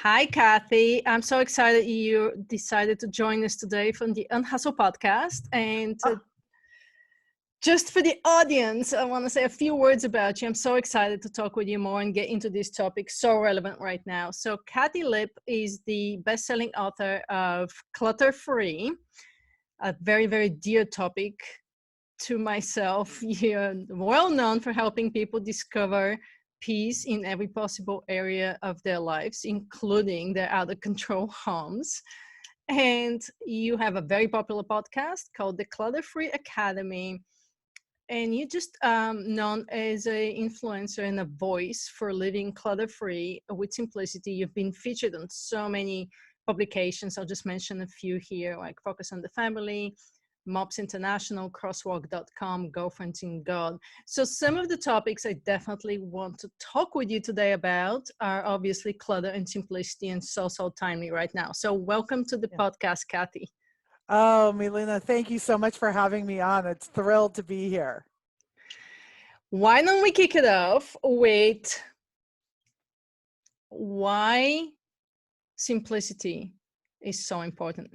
Hi, Kathy. I'm so excited you decided to join us today from the Unhustle podcast. And just for the audience, I want to say a few words about you. I'm so excited to talk with you more and get into this topic so relevant right now. So Kathi Lipp is the best-selling author of Clutter Free, a very, very dear topic to myself. You're well known for helping people discover peace in every possible area of their lives, including their out of control homes. And you have a very popular podcast called the Clutter Free Academy. And you're just known as an influencer and a voice for living clutter free with simplicity. You've been featured on so many publications. I'll just mention a few here, like Focus on the Family, Mops International, Crosswalk.com, Girlfriends in God. So some of the topics I definitely want to talk with you today about are obviously clutter and simplicity, and so timely right now. So welcome to the podcast, Kathy. Oh, Milena, thank you so much for having me on. It's thrilled to be here. Why don't we kick it off with why simplicity is so important?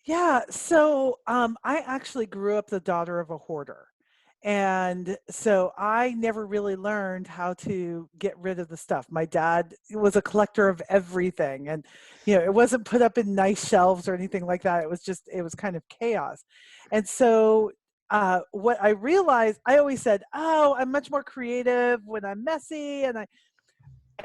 Yeah, so I actually grew up the daughter of a hoarder. And so I never really learned how to get rid of the stuff. My dad was a collector of everything. And, it wasn't put up in nice shelves or anything like that. It was kind of chaos. And so what I realized, I always said, oh, I'm much more creative when I'm messy.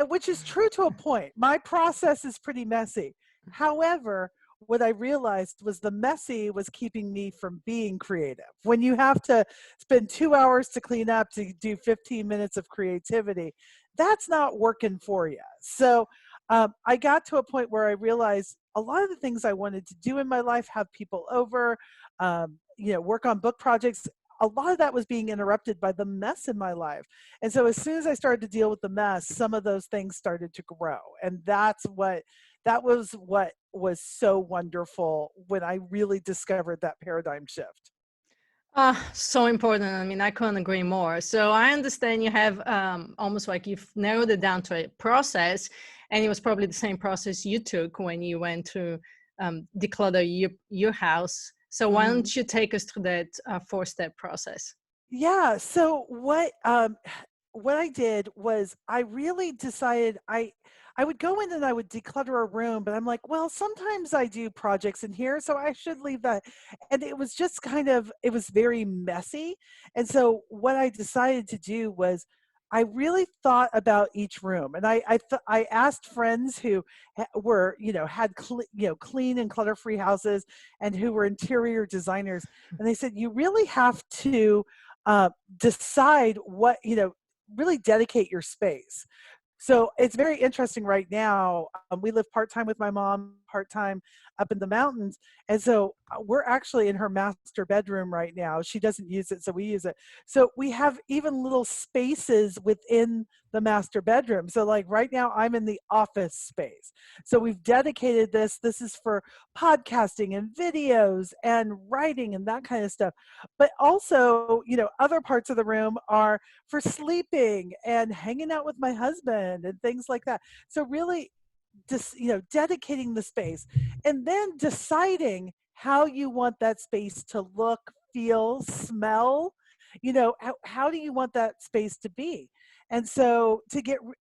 Which is true to a point. My process is pretty messy. However, what I realized was the messy was keeping me from being creative. When you have to spend 2 hours to clean up to do 15 minutes of creativity, that's not working for you. So I got to a point where I realized a lot of the things I wanted to do in my life, have people over, work on book projects, a lot of that was being interrupted by the mess in my life. And so as soon as I started to deal with the mess, some of those things started to grow. And that was what was so wonderful when I really discovered that paradigm shift. So important. I mean, I couldn't agree more. So I understand you have almost like you've narrowed it down to a process, and it was probably the same process you took when you went to declutter your house. So why don't you take us through that 4-step process? Yeah. So what I did was I really decided I would go in and I would declutter a room, but I'm like, well, sometimes I do projects in here, so I should leave that. And it was just it was very messy. And so what I decided to do was I really thought about each room, and I asked friends who were had clean and clutter free houses and who were interior designers, and they said you really have to decide what really dedicate your space. So it's very interesting right now. We live part-time with my mom, part-time up in the mountains. And so we're actually in her master bedroom right now. She doesn't use it, so we use it. So we have even little spaces within the master bedroom. So like right now I'm in the office space. So we've dedicated this. This is for podcasting and videos and writing and that kind of stuff. But also, other parts of the room are for sleeping and hanging out with my husband and things like that. So really just, dedicating the space and then deciding how you want that space to look, feel, smell, how do you want that space to be? And so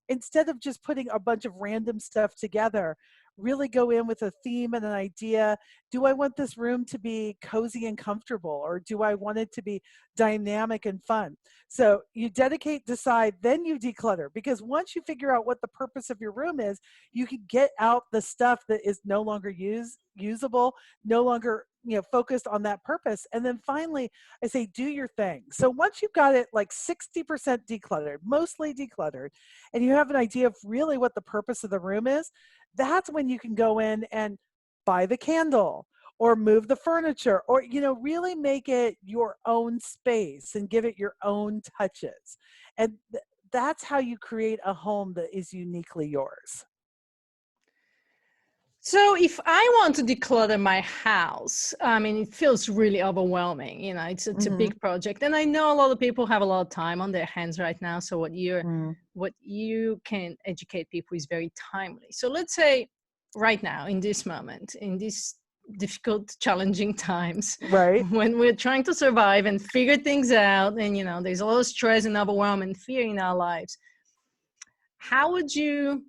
instead of just putting a bunch of random stuff together, really go in with a theme and an idea. Do I want this room to be cozy and comfortable, or do I want it to be dynamic and fun? So you dedicate, decide, then you declutter, because once you figure out what the purpose of your room is, you can get out the stuff that is no longer usable, no longer focused on that purpose. And then finally I say do your thing. So once you've got it like 60% decluttered, mostly decluttered, and you have an idea of really what the purpose of the room is, that's when you can go in and buy the candle or move the furniture, or really make it your own space and give it your own touches. And that's how you create a home that is uniquely yours. So if I want to declutter my house, I mean, it feels really overwhelming. You know, it's a Mm-hmm. big project, and I know a lot of people have a lot of time on their hands right now. So Mm. what you can educate people is very timely. So let's say right now, in this moment, in these difficult, challenging times, Right. when we're trying to survive and figure things out, and there's a lot of stress and overwhelm and fear in our lives, how would you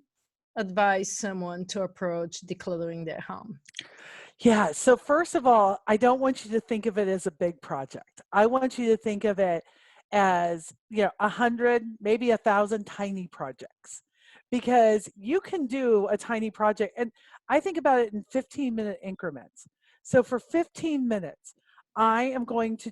advise someone to approach decluttering their home? Yeah. So first of all, I don't want you to think of it as a big project. I want you to think of it as, 100, maybe 1,000 tiny projects, because you can do a tiny project. And I think about it in 15-minute increments. So for 15 minutes, I'm going to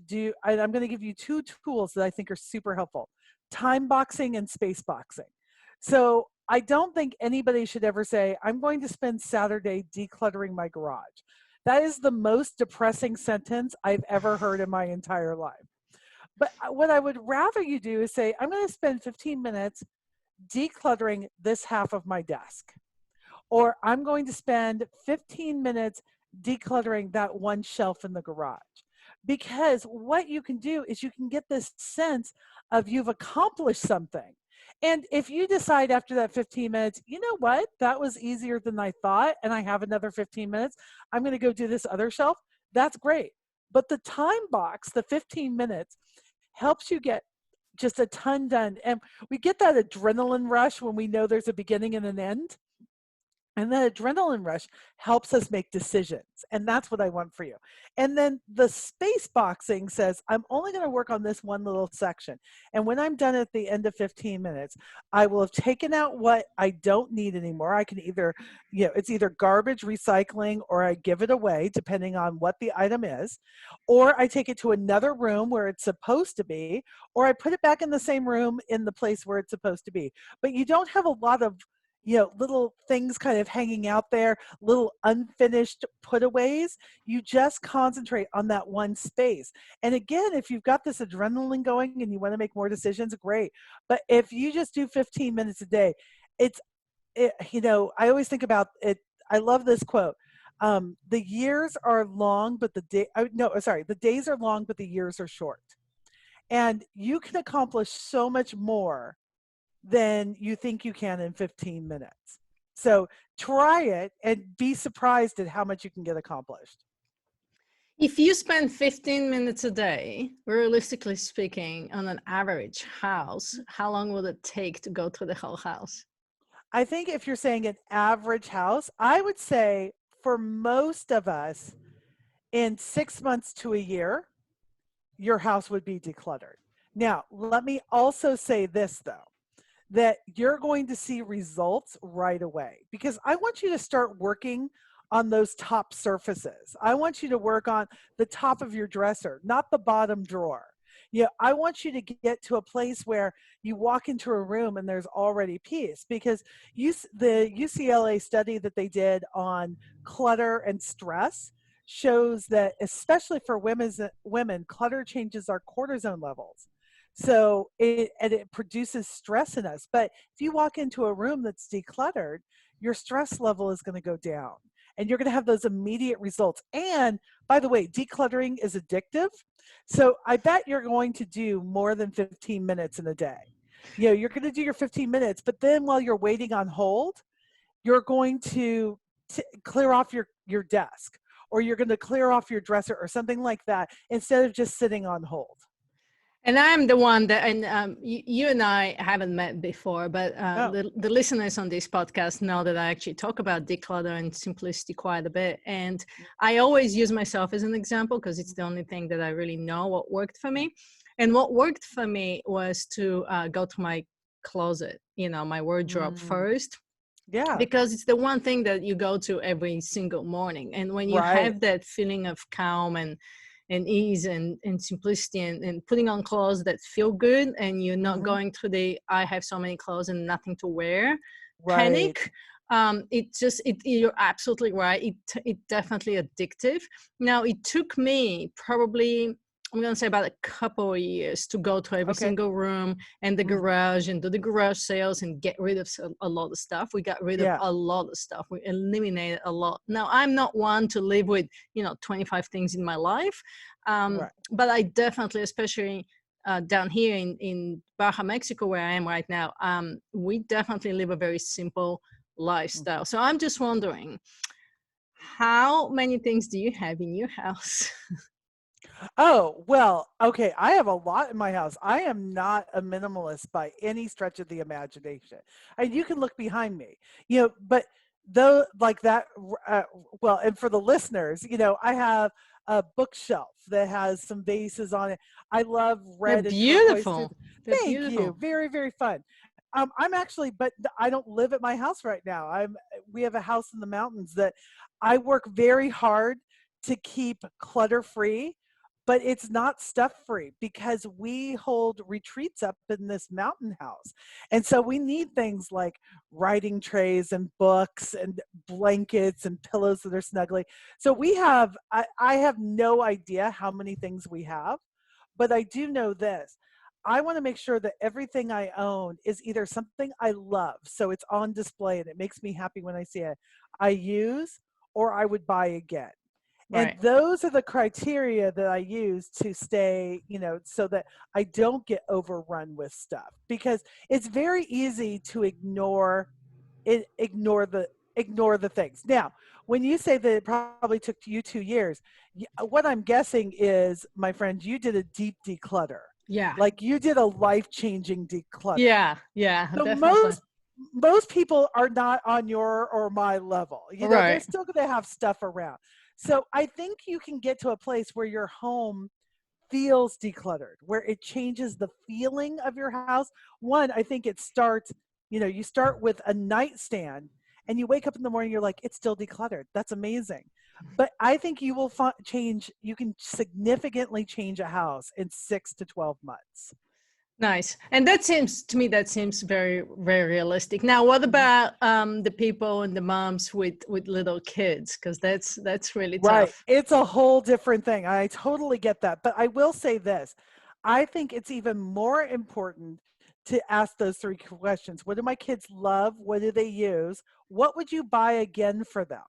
give you two tools that I think are super helpful: time boxing and space boxing. So I don't think anybody should ever say, I'm going to spend Saturday decluttering my garage. That is the most depressing sentence I've ever heard in my entire life. But what I would rather you do is say, I'm going to spend 15 minutes decluttering this half of my desk, or I'm going to spend 15 minutes decluttering that one shelf in the garage. Because what you can do is you can get this sense of you've accomplished something. And if you decide after that 15 minutes, you know what, that was easier than I thought, and I have another 15 minutes, I'm going to go do this other shelf, that's great. But the time box, the 15 minutes, helps you get just a ton done. And we get that adrenaline rush when we know there's a beginning and an end. And the adrenaline rush helps us make decisions. And that's what I want for you. And then the space boxing says, I'm only going to work on this one little section. And when I'm done at the end of 15 minutes, I will have taken out what I don't need anymore. I can either, it's either garbage, recycling, or I give it away, depending on what the item is. Or I take it to another room where it's supposed to be, or I put it back in the same room in the place where it's supposed to be. But you don't have a lot of little things kind of hanging out there, little unfinished putaways. You just concentrate on that one space. And again, if you've got this adrenaline going and you want to make more decisions, great. But if you just do 15 minutes a day, I always think about it. I love this quote. The years are long, but the days are long, but the years are short. And you can accomplish so much more than you think you can in 15 minutes. So try it and be surprised at how much you can get accomplished. If you spend 15 minutes a day, realistically speaking, on an average house, how long will it take to go through the whole house? I think if you're saying an average house, I would say for most of us, in 6 months to a year, your house would be decluttered. Now, let me also say this though, that you're going to see results right away, because I want you to start working on those top surfaces. I want you to work on the top of your dresser, not the bottom drawer. I want you to get to a place where you walk into a room and there's already peace, because the UCLA study that they did on clutter and stress shows that, especially for women, clutter changes our cortisone levels. So it produces stress in us. But if you walk into a room that's decluttered, your stress level is going to go down and you're going to have those immediate results. And by the way, decluttering is addictive. So I bet you're going to do more than 15 minutes in a day. You're going to do your 15 minutes, but then while you're waiting on hold, you're going to clear off your desk, or you're going to clear off your dresser or something like that, instead of just sitting on hold. And I'm the one that, and you and I haven't met before, but Oh. the listeners on this podcast know that I actually talk about declutter and simplicity quite a bit. And I always use myself as an example because it's the only thing that I really know what worked for me. And what worked for me was to go to my closet, my wardrobe first. Yeah. Because it's the one thing that you go to every single morning. And when you Right. have that feeling of calm and ease and simplicity and putting on clothes that feel good, and you're not going through the I have so many clothes and nothing to wear panic. You're absolutely right. It definitely addictive. Now, it took me probably I'm going to say about a couple of years to go to every Okay. single room and the Mhm. garage and do the garage sales and get rid of a lot of stuff. We got rid of Yeah. a lot of stuff. We eliminated a lot. Now, I'm not one to live with, 25 things in my life. Right. But I definitely, especially down here in Baja, Mexico, where I am right now, we definitely live a very simple lifestyle. Mhm. So I'm just wondering, how many things do you have in your house? Oh, well, okay. I have a lot in my house. I am not a minimalist by any stretch of the imagination. And you can look behind me, but though, like that, well, and for the listeners, I have a bookshelf that has some vases on it. I love They're red and turquoise. beautiful. They're Thank you. beautiful. Very, very fun. I'm actually, but I don't live at my house right now. We have a house in the mountains that I work very hard to keep clutter free, but it's not stuff free because we hold retreats up in this mountain house. And so we need things like writing trays and books and blankets and pillows that are snuggly. So I have no idea how many things we have, but I do know this. I want to make sure that everything I own is either something I love, so it's on display and it makes me happy when I see it, I use, or I would buy again. And Right. those are the criteria that I use to stay, so that I don't get overrun with stuff, because it's very easy to ignore the things. Now, when you say that it probably took you 2 years, what I'm guessing is, my friend, you did a deep declutter. Yeah. Like, you did a life-changing declutter. Yeah. Yeah. So Definitely. most people are not on your or my level. They're Right. still going to have stuff around. So I think you can get to a place where your home feels decluttered, where it changes the feeling of your house. One, I think it starts, you start with a nightstand and you wake up in the morning, you're like, it's still decluttered. That's amazing. But I think you will you can significantly change a house in 6 to 12 months. Nice. And that seems very, very realistic. Now, what Mhm. about the people and the moms with little kids? Because that's really Right. tough. It's a whole different thing. I totally get that. But I will say this. I think it's even more important to ask those three questions. What do my kids love? What do they use? What would you buy again for them?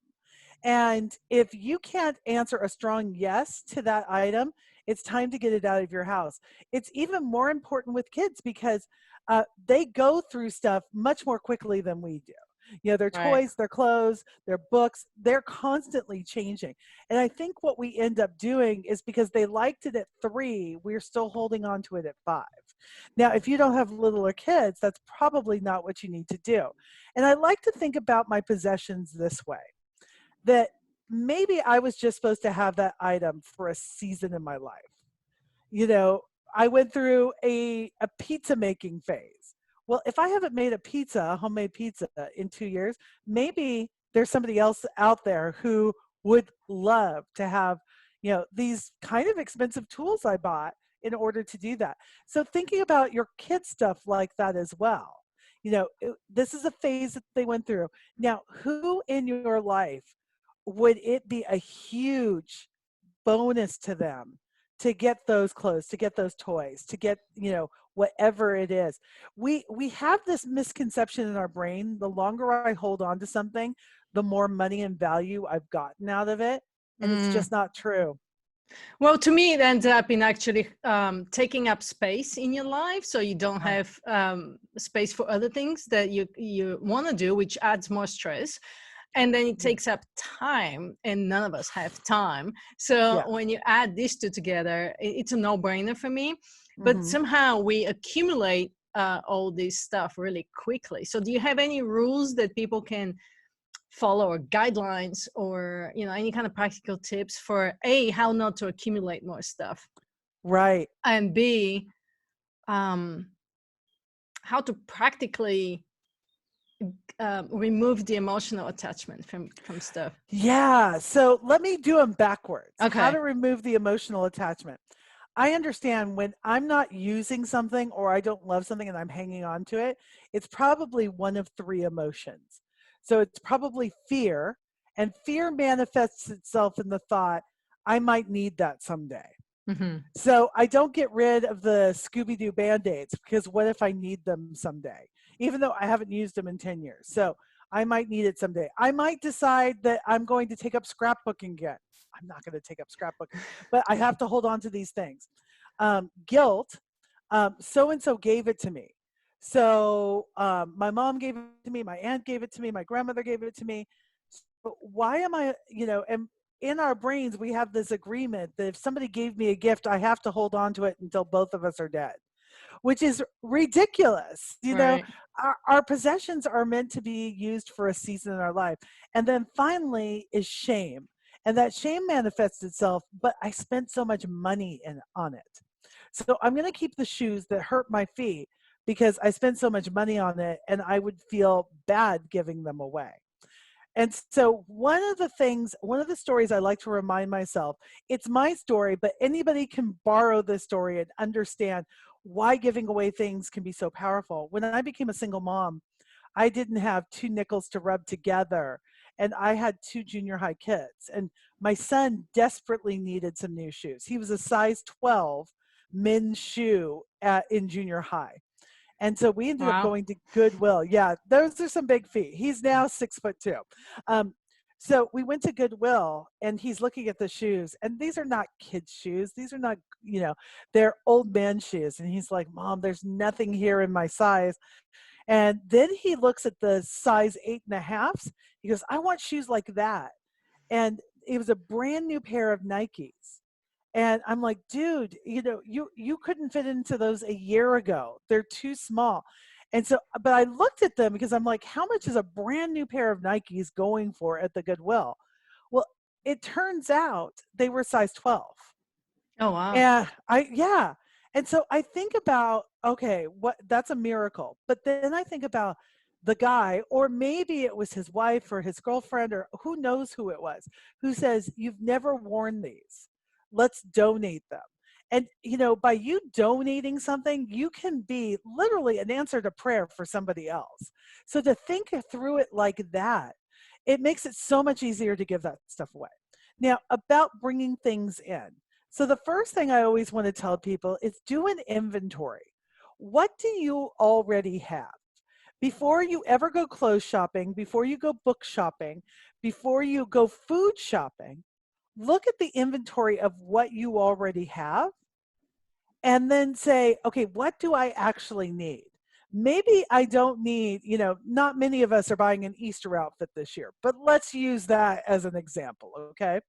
And if you can't answer a strong yes to that item, it's time to get it out of your house. It's even more important with kids because they go through stuff much more quickly than we do. Their Right. toys, their clothes, their books, they're constantly changing. And I think what we end up doing is, because they liked it at 3, we're still holding on to it at 5. Now, if you don't have littler kids, that's probably not what you need to do. And I like to think about my possessions this way, that maybe I was just supposed to have that item for a season in my life. You know, I went through a pizza making phase. Well, if I haven't made a homemade pizza in 2 years, maybe there's somebody else out there who would love to have, these kind of expensive tools I bought in order to do that. So thinking about your kids' stuff like that as well. This is a phase that they went through. Now, who in your life would it be a huge bonus to them to get those clothes, to get those toys, to get, whatever it is? We have this misconception in our brain: the longer I hold on to something, the more money and value I've gotten out of it. And it's Mm. just not true. Well, to me, it ends up in actually taking up space in your life, so you don't Right. have space for other things that you want to do, which adds more stress. And then it Yeah. takes up time, and none of us have time. So Yeah. when you add these two together, it's a no-brainer for me. But Hmm. somehow we accumulate all this stuff really quickly. So do you have any rules that people can follow, or guidelines, or any kind of practical tips for A, how not to accumulate more stuff, Right. and B, um, how to practically remove the emotional attachment from stuff? Yeah. So let me do them backwards. How Okay. to remove the emotional attachment. I understand when I'm not using something or I don't love something and I'm hanging on to it, it's probably one of 3 emotions. So it's probably fear, and fear manifests itself in the thought, I might need that someday. Hmm. So I don't get rid of the Scooby-Doo Band-Aids because what if I need them someday? Even though I haven't used them in 10 years. So I might need it someday. I might decide that I'm going to take up scrapbooking again. I'm not going to take up scrapbooking, but I have to hold on to these things. Guilt, so-and-so gave it to me. So my mom gave it to me, my aunt gave it to me, my grandmother gave it to me. But why am I, and in our brains, we have this agreement that if somebody gave me a gift, I have to hold on to it until both of us are dead, which is ridiculous. Right. Our possessions are meant to be used for a season in our life. And then finally is shame. And that shame manifests itself, but I spent so much money on it. So I'm going to keep the shoes that hurt my feet because I spent so much money on it and I would feel bad giving them away. And so one of the stories I like to remind myself, it's my story, but anybody can borrow this story and understand why giving away things can be so powerful. When I became a single mom, I didn't have 2 nickels to rub together, and I had 2 junior high kids, and my son desperately needed some new shoes. He was a size 12 men's shoe in junior high. And so we ended up Wow. going to Goodwill. Yeah, those are some big feet. He's now 6'2". Um, so we went to Goodwill and he's looking at the shoes, and these are not kids' shoes. These are not, they're old man shoes. And he's like, Mom, there's nothing here in my size. And then he looks at the size 8.5s. He goes, I want shoes like that. And it was a brand new pair of Nikes. And I'm like, dude, you couldn't fit into those a year ago. They're too small. And so, but I looked at them because I'm like, how much is a brand new pair of Nikes going for at the Goodwill? Well, it turns out they were size 12. Oh, wow. Yeah. And so I think about, okay, that's a miracle. But then I think about the guy, or maybe it was his wife or his girlfriend, or who knows who it was, who says, you've never worn these. Let's donate them. And, by you donating something, you can be literally an answer to prayer for somebody else. So to think through it like that, it makes it so much easier to give that stuff away. Now, about bringing things in. So the first thing I always want to tell people is do an inventory. What do you already have? Before you ever go clothes shopping, before you go book shopping, before you go food shopping, look at the inventory of what you already have and then say, okay, what do I actually need? Maybe I don't need, not many of us are buying an Easter outfit this year, but let's use that as an example, okay?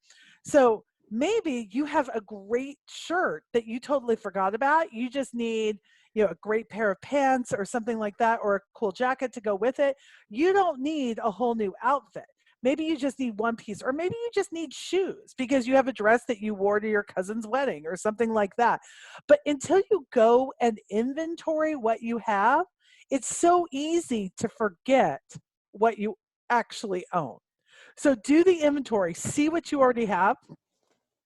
So maybe you have a great shirt that you totally forgot about. You just need, a great pair of pants or something like that, or a cool jacket to go with it. You don't need a whole new outfit. Maybe you just need one piece, or maybe you just need shoes because you have a dress that you wore to your cousin's wedding or something like that. But until you go and inventory what you have, it's so easy to forget what you actually own. So do the inventory, see what you already have,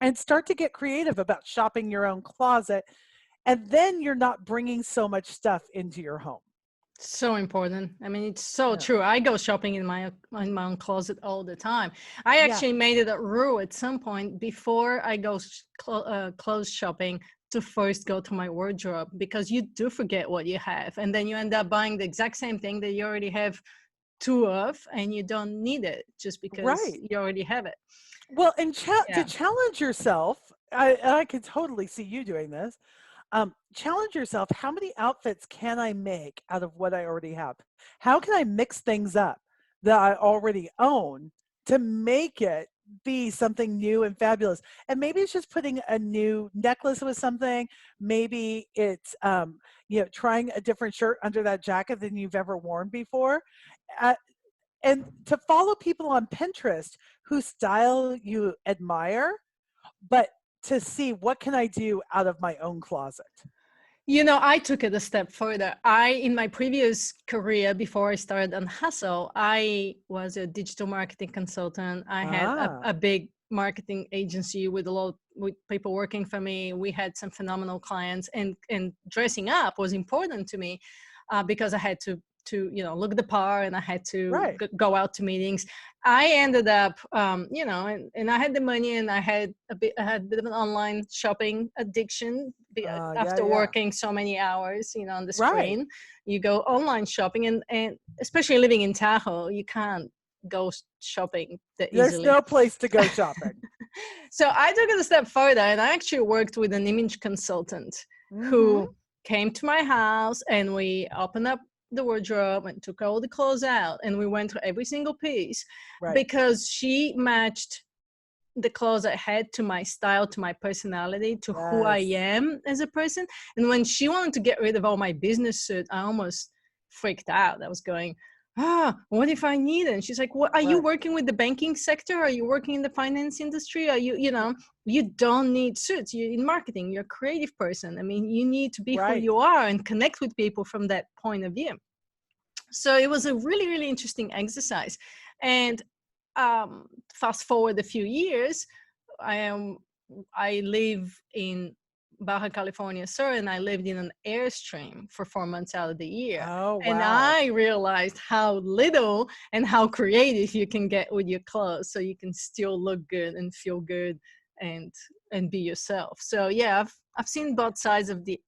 and start to get creative about shopping your own closet. And then you're not bringing so much stuff into your home. So important. I mean, it's so Yeah. true. I go shopping in my own closet all the time. I Yeah. actually made it a rule at some point before I go clothes shopping to first go to my wardrobe, because you do forget what you have, and then you end up buying the exact same thing that you already have 2 of, and you don't need it just because Right. you already have it. Well, and to Yeah. challenge yourself, I can totally see you doing this. Challenge yourself. How many outfits can I make out of what I already have? How can I mix things up that I already own to make it be something new and fabulous? And maybe it's just putting a new necklace with something. Maybe it's, trying a different shirt under that jacket than you've ever worn before. Uh, and to follow people on Pinterest whose style you admire, but to see what can I do out of my own closet. I took it a step further. In my previous career, before I started on Hustle, I was a digital marketing consultant. I had a big marketing agency with a lot with people working for me. We had some phenomenal clients, and dressing up was important to me because I had to to, look the part, and I had to Right. go out to meetings. I ended up, and I had the money, and I had a bit of an online shopping addiction Yeah, after yeah. working so many hours, on the Right. screen. You go online shopping, and especially living in Tahoe, you can't go shopping that There's easily. no place to go shopping. So I took it a step further, and I actually worked with an image consultant Mm-hmm. who came to my house, and we opened up the wardrobe and took all the clothes out, and we went through every single piece, Right. because she matched the clothes I had to my style, to my personality, to who I Yes. am as a person. And when she wanted to get rid of all my business suit, I almost freaked out. I was going, what if I need it? And she's like, what, are you Right. working with the banking sector? Are you working in the finance industry? Are you, you don't need suits. You're in marketing, you're a creative person. I mean, you need to be who Right. you are and connect with people from that point of view. So it was a really, really interesting exercise. And fast forward a few years, I live in Baja California Sur, and I lived in an Airstream for 4 months out of the year. Oh, And wow. I realized how little and how creative you can get with your clothes, so you can still look good and feel good and be yourself. So yeah, I've seen both sides of the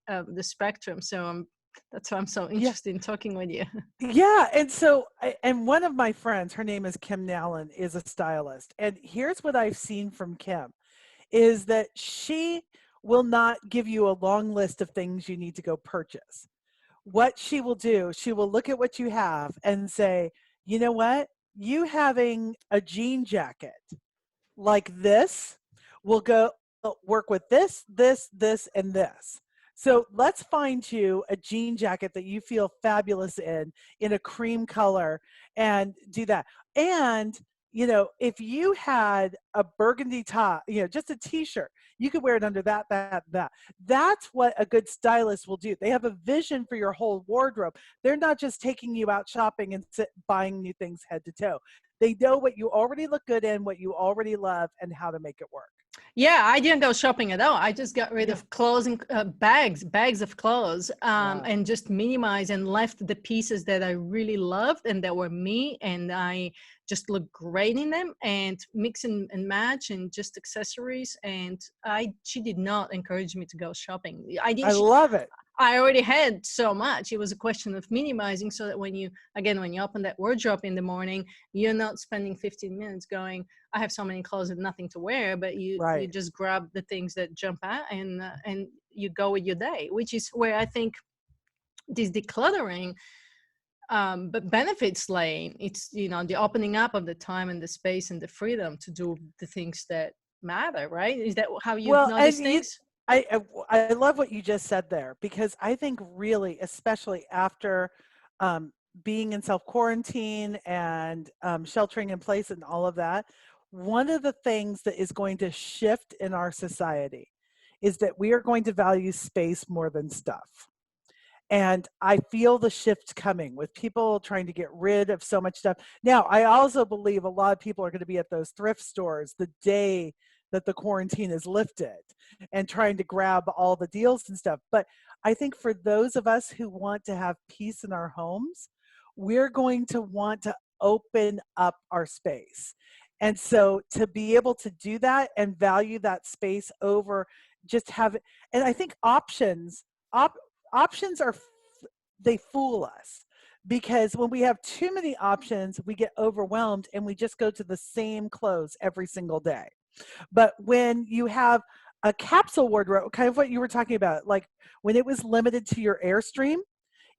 spectrum. So that's why I'm so Yeah. interested in talking with you. Yeah. And so, and one of my friends, her name is Kym Nowlin, is a stylist. And here's what I've seen from Kym is that she will not give you a long list of things you need to go purchase. What she will do, she will look at what you have and say, you know what? You having a jean jacket like this will go work with this, this, this, and this. So let's find you a jean jacket that you feel fabulous in a cream color, and do that. And, if you had a burgundy top, just a t-shirt, you could wear it under that, that. That's what a good stylist will do. They have a vision for your whole wardrobe. They're not just taking you out shopping and buying new things head to toe. They know what you already look good in, what you already love, and how to make it work. Yeah, I didn't go shopping at all. I just got rid Yeah. of clothes and bags of clothes, Yeah. and just minimized and left the pieces that I really loved and that were me, and I just looked great in them, and mix and match, and just accessories. And she did not encourage me to go shopping. I love it. I already had so much. It was a question of minimizing, so that when you open that wardrobe in the morning, you're not spending 15 minutes going, I have so many clothes and nothing to wear, but you Right. just grab the things that jump out, and you go with your day, which is where I think this decluttering but benefits laying. It's, the opening up of the time and the space and the freedom to do the things that matter, right? Is that how you've Well, and noticed things? I love what you just said there, because I think really, especially after um, being in self quarantine and sheltering in place and all of that, one of the things that is going to shift in our society is that we are going to value space more than stuff. And I feel the shift coming with people trying to get rid of so much stuff. Now, I also believe a lot of people are going to be at those thrift stores the day that the quarantine is lifted and trying to grab all the deals and stuff. But I think for those of us who want to have peace in our homes, we're going to want to open up our space. And so to be able to do that and value that space over just have it, and I think options are, they fool us, because when we have too many options, we get overwhelmed and we just go to the same clothes every single day. But when you have a capsule wardrobe, kind of what you were talking about, like when it was limited to your Airstream,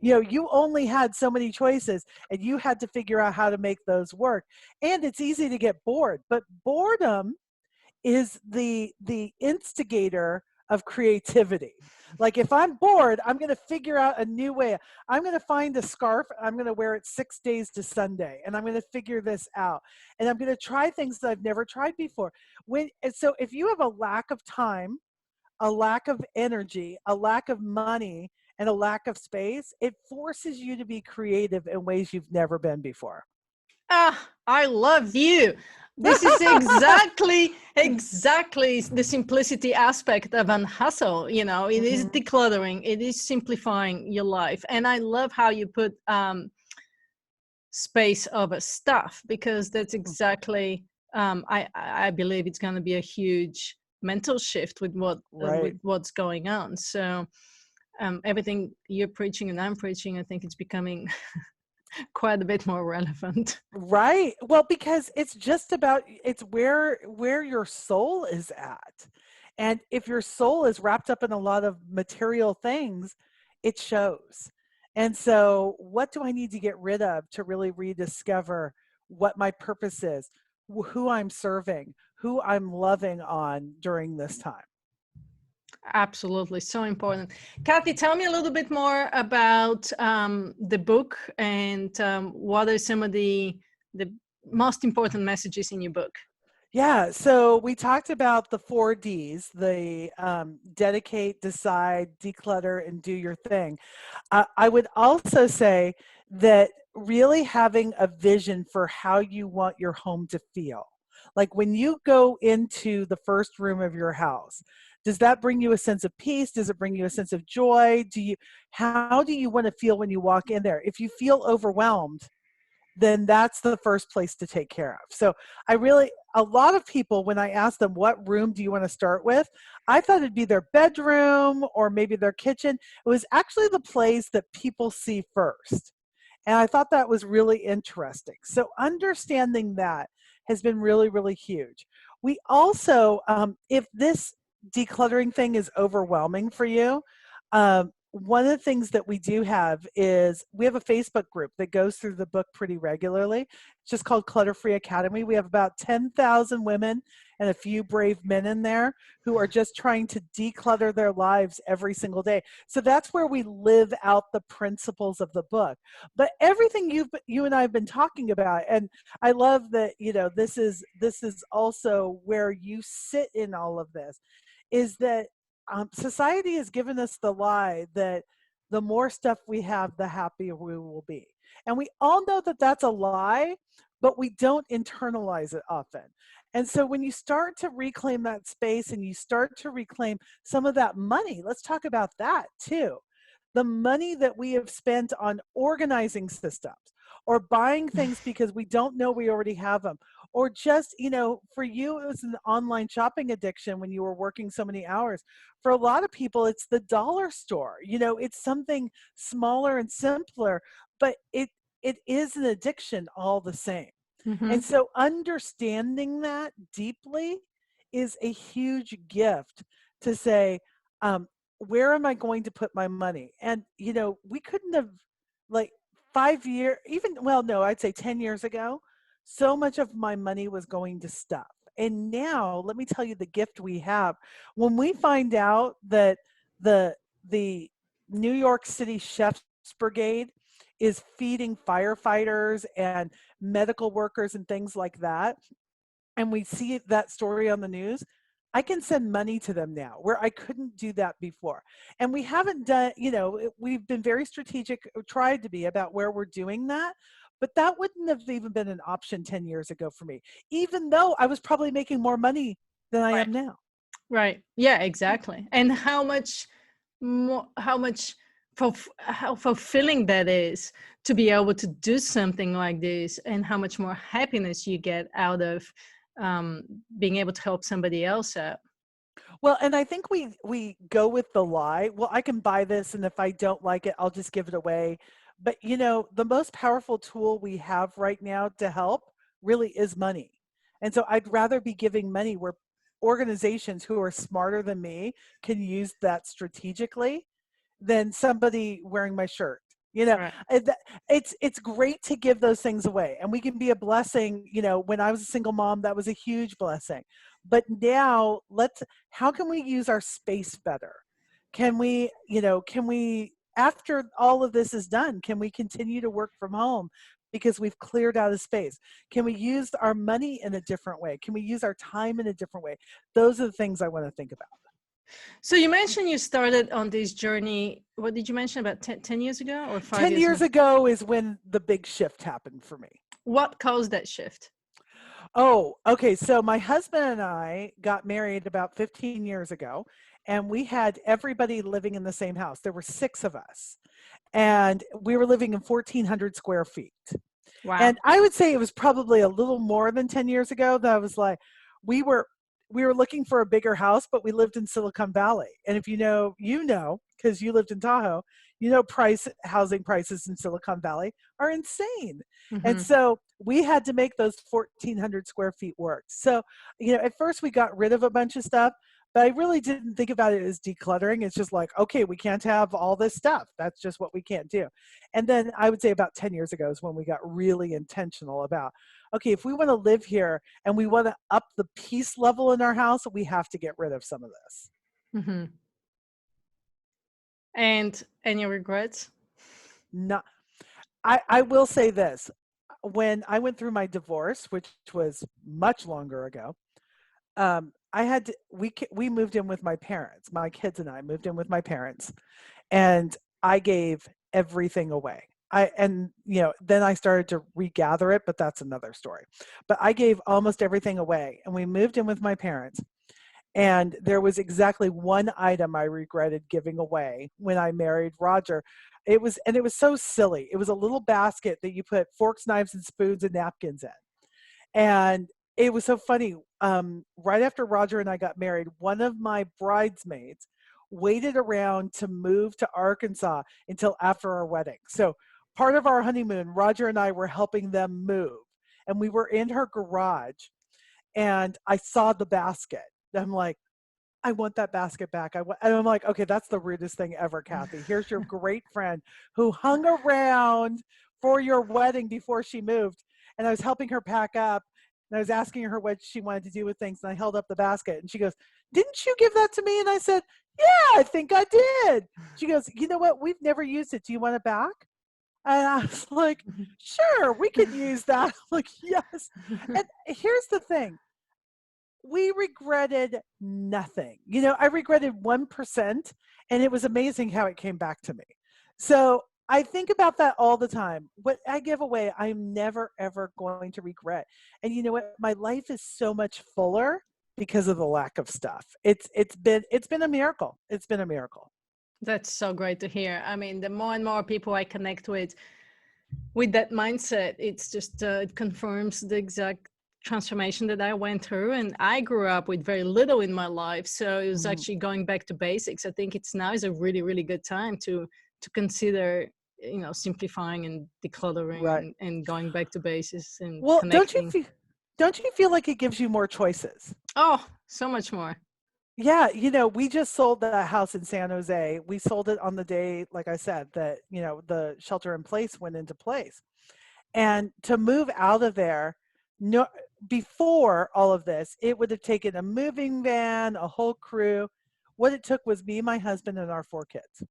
you only had so many choices and you had to figure out how to make those work. And it's easy to get bored, but boredom is the instigator of creativity. Like if I'm bored, I'm going to figure out a new way. I'm going to find a scarf. I'm going to wear it 6 days to Sunday, and I'm going to figure this out. And I'm going to try things that I've never tried before. So if you have a lack of time, a lack of energy, a lack of money, and a lack of space, it forces you to be creative in ways you've never been before. I love you. This is exactly the simplicity aspect of an hustle. It is Mhm. decluttering. It is simplifying your life. And I love how you put space over stuff, because that's exactly, I believe it's going to be a huge mental shift with Right. what's going on. So everything you're preaching and I'm preaching, I think it's becoming quite a bit more relevant. Right. Well, because it's just about, it's where your soul is at. And if your soul is wrapped up in a lot of material things, it shows. And so what do I need to get rid of to really rediscover what my purpose is, who I'm serving, who I'm loving on during this time? Absolutely, so important. Kathy, tell me a little bit more about the book, and what are some of the most important messages in your book? Yeah, so we talked about the 4 Ds, the dedicate, decide, declutter, and do your thing. I would also say that really having a vision for how you want your home to feel. Like when you go into the first room of your house, does that bring you a sense of peace? Does it bring you a sense of joy? How do you want to feel when you walk in there? If you feel overwhelmed, then that's the first place to take care of. So a lot of people, when I ask them, what room do you want to start with? I thought it'd be their bedroom or maybe their kitchen. It was actually the place that people see first. And I thought that was really interesting. So understanding that has been really, really huge. We also, if this decluttering thing is overwhelming for you, one of the things that we do have is we have a Facebook group that goes through the book pretty regularly. It's just called Clutter Free Academy. We have about 10,000 women and a few brave men in there who are just trying to declutter their lives every single day. So that's where we live out the principles of the book. But everything you and I have been talking about, and I love that, this is also where you sit in all of this, is that society has given us the lie that the more stuff we have, the happier we will be. And we all know that that's a lie, but we don't internalize it often. And so when you start to reclaim that space and you start to reclaim some of that money, let's talk about that too. The money that we have spent on organizing systems or buying things because we don't know we already have them, or just, for you, it was an online shopping addiction when you were working so many hours. For a lot of people, it's the dollar store. It's something smaller and simpler, but it is an addiction all the same. Mm-hmm. And so understanding that deeply is a huge gift to say, where am I going to put my money? And, we couldn't have, like, 5 years, even, well, no, I'd say 10 years ago, so much of my money was going to stuff. And now, let me tell you the gift we have. When we find out that the New York City Chef's Brigade is feeding firefighters and medical workers and things like that, and we see that story on the news, I can send money to them now where I couldn't do that before. And we haven't done, we've been very strategic, tried to be, about where we're doing that. But that wouldn't have even been an option 10 years ago for me, even though I was probably making more money than I Right. am now. Right. Yeah, exactly. And how much more, how fulfilling that is to be able to do something like this, and how much more happiness you get out of being able to help somebody else out. Well, and I think we go with the lie. Well, I can buy this, and if I don't like it, I'll just give it away. But the most powerful tool we have right now to help really is money. And so I'd rather be giving money where organizations who are smarter than me can use that strategically than somebody wearing my shirt. Right. It's great to give those things away, and we can be a blessing. When I was a single mom, that was a huge blessing. But now, how can we use our space better? Can we, after all of this is done, can we continue to work from home because we've cleared out a space? Can we use our money in a different way? Can we use our time in a different way? Those are the things I want to think about. So you mentioned you started on this journey. What did you mention, about 10 years ago or 5 10 years ago? years ago is when the big shift happened for me. What caused that shift? Oh, okay. So my husband and I got married about 15 years ago, and we had everybody living in the same house. There were 6 of us, and we were living in 1,400 square feet. Wow. And I would say it was probably a little more than 10 years ago that I was like, we were we were looking for a bigger house, but we lived in Silicon Valley. And if you know, because you lived in Tahoe, housing prices in Silicon Valley are insane. And Mm-hmm. so we had to make those 1,400 square feet work. So, at first we got rid of a bunch of stuff, but I really didn't think about it as decluttering. It's just like, okay, we can't have all this stuff. That's just what we can't do. And then I would say about 10 years ago is when we got really intentional about, okay, if we want to live here and we want to up the peace level in our house, we have to get rid of some of this. Mm-hmm. And any regrets? Not, I will say this. When I went through my divorce, which was much longer ago, I had to, we moved in with my parents. My kids and I moved in with my parents, and I gave everything away. Then I started to regather it, but that's another story. But I gave almost everything away, and we moved in with my parents. And there was exactly one item I regretted giving away when I married Roger. And it was so silly. It was a little basket that you put forks, knives, and spoons and napkins in. And it was so funny. Right after Roger and I got married, one of my bridesmaids waited around to move to Arkansas until after our wedding. So part of our honeymoon, Roger and I were helping them move. And we were in her garage, and I saw the basket. I'm like, I want that basket back. And I'm like, okay, that's the rudest thing ever, Kathi. Here's your great friend who hung around for your wedding before she moved. And I was helping her pack up, and I was asking her what she wanted to do with things. And I held up the basket, and she goes, "Didn't you give that to me?" And I said, "Yeah, I think I did." She goes, "You know what? We've never used it. Do you want it back?" And I was like, "Sure, we can use that." I'm like, yes. And here's the thing. We regretted nothing. I regretted 1%, and it was amazing how it came back to me. So I think about that all the time. What I give away, I'm never, ever going to regret. And you know what? My life is so much fuller because of the lack of stuff. It's been a miracle. It's been a miracle. That's so great to hear. I mean, the more and more people I connect with that mindset, it's just it confirms the exact transformation that I went through. And I grew up with very little in my life, so it was Mhm. actually going back to basics. I think it's now is a really, really good time to consider, simplifying and decluttering Right. and going back to basics and Well, connecting. don't you feel like it gives you more choices? Oh, so much more. Yeah, we just sold that house in San Jose. We sold it on the day, like I said, that, the shelter in place went into place. And to move out of there, no, before all of this, it would have taken a moving van, a whole crew. What it took was me, my husband, and our 4 kids.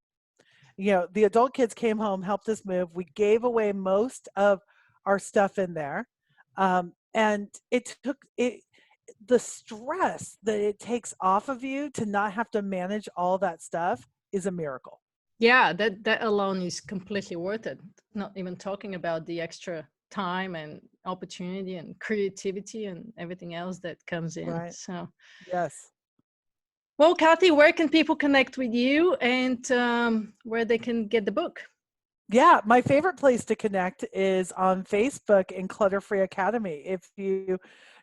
The adult kids came home, helped us move. We gave away most of our stuff in there. And it took it the stress that it takes off of you to not have to manage all that stuff is a miracle. Yeah, that alone is completely worth it. Not even talking about the extra time and opportunity and creativity and everything else that comes in. Right. So, Yes. well, Kathi, where can people connect with you, and where they can get the book? Yeah, my favorite place to connect is on Facebook in Clutter Free Academy. If you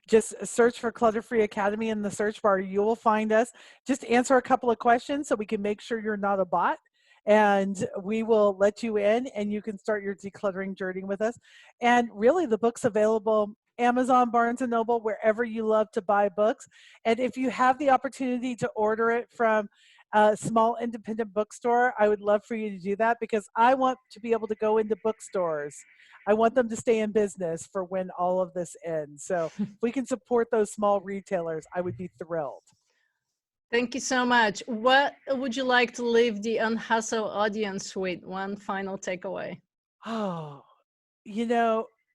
just search for Clutter Free Academy in the search bar, you will find us. Just answer a couple of questions so we can make sure you're not a bot, and we will let you in, and you can start your decluttering journey with us. And really, the book's available Amazon, Barnes and Noble, wherever you love to buy books. And if you have the opportunity to order it from a small independent bookstore, I would love for you to do that, because I want to be able to go into bookstores. I want them to stay in business for when all of this ends. So if we can support those small retailers, I would be thrilled. Thank you so much. What would you like to leave the Unhustle audience with? One final takeaway. Oh,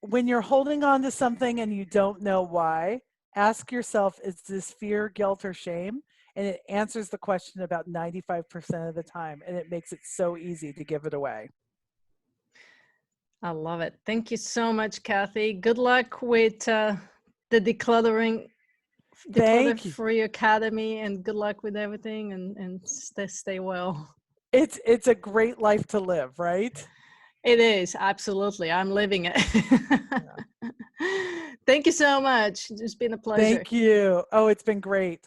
when you're holding on to something and you don't know why, ask yourself, is this fear, guilt, or shame? And it answers the question about 95% of the time, and it makes it so easy to give it away. I love it. Thank you so much, Kathi. Good luck with the Declutter Thank you. Free Academy, and good luck with everything, and stay well. It's a great life to live, right? It is, absolutely. I'm living it. Yeah. Thank you so much. It's been a pleasure. Thank you. Oh, it's been great.